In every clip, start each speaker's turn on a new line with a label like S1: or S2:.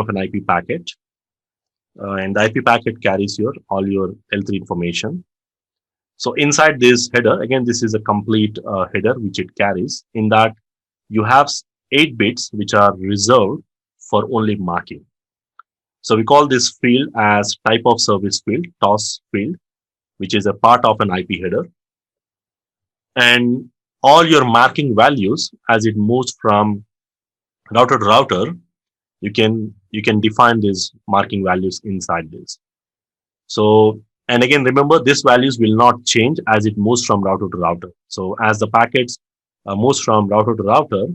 S1: of an IP packet, and the IP packet carries all your L3 information. So inside this header, again, this is a complete header which it carries. In that, you have 8 bits which are reserved for only marking. So we call this field as type of service field, TOS field, which is a part of an IP header. And all your marking values, as it moves from router to router, you can define these marking values inside this. So, and again, remember, these values will not change as it moves from router to router. So as the packets moves from router to router,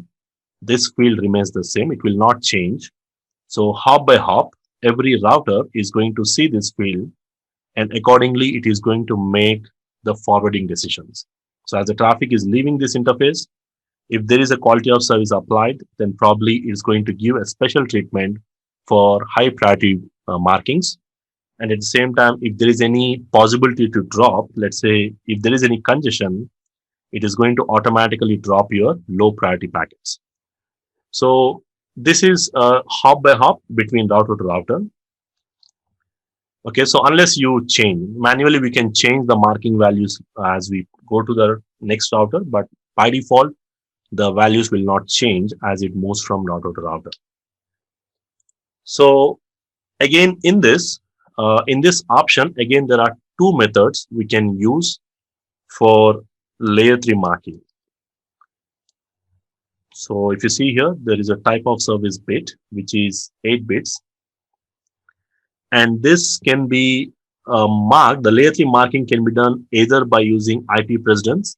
S1: this field remains the same. It will not change. So hop by hop, every router is going to see this field, and accordingly, it is going to make the forwarding decisions. So as the traffic is leaving this interface, if there is a quality of service applied, then probably it's going to give a special treatment for high priority markings. And at the same time, if there is any possibility to drop, let's say if there is any congestion, it is going to automatically drop your low priority packets. So this is hop by hop between router to router. Okay, so unless you change manually, we can change the marking values as we go to the next router, but by default, the values will not change as it moves from router to router. So again, in this option, again, there are 2 methods we can use for layer 3 marking. So if you see here, there is a type of service bit, which is 8 bits. And this can be marked, the layer 3 marking can be done either by using IP precedence,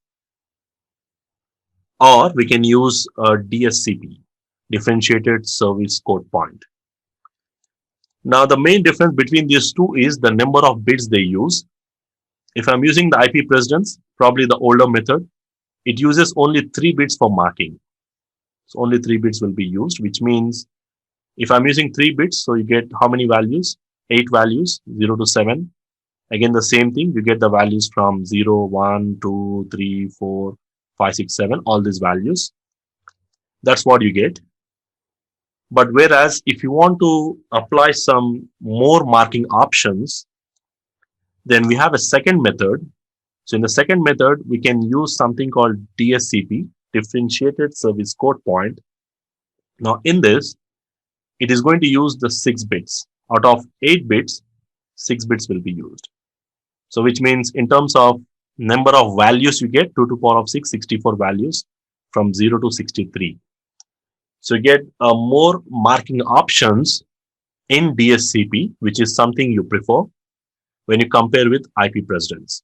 S1: or we can use DSCP, differentiated service code point. Now, the main difference between these two is the number of bits they use. If I'm using the IP precedence, probably the older method, it uses only 3 bits for marking. So only 3 bits will be used, which means if I'm using 3 bits, so you get how many values? 8 values, 0 to 7. Again, the same thing, you get the values from 0, 1, 2, 3, 4, 5, 6, 7, all these values. That's what you get. But whereas if you want to apply some more marking options, then we have a second method. So in the second method, we can use something called DSCP, differentiated service code point. Now in this, it is going to use the 6 bits. Out of 8 bits, 6 bits will be used. So which means in terms of number of values you get, 2 to the power of 6, 64 values from 0 to 63. So you get more marking options in DSCP, which is something you prefer when you compare with IP precedence.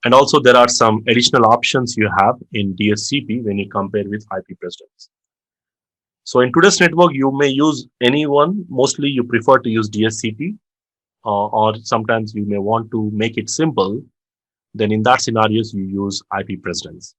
S1: And also there are some additional options you have in DSCP when you compare with IP precedence. So in today's network, you may use any one. Mostly you prefer to use DSCP, or sometimes you may want to make it simple. Then in that scenarios, you use IP precedence.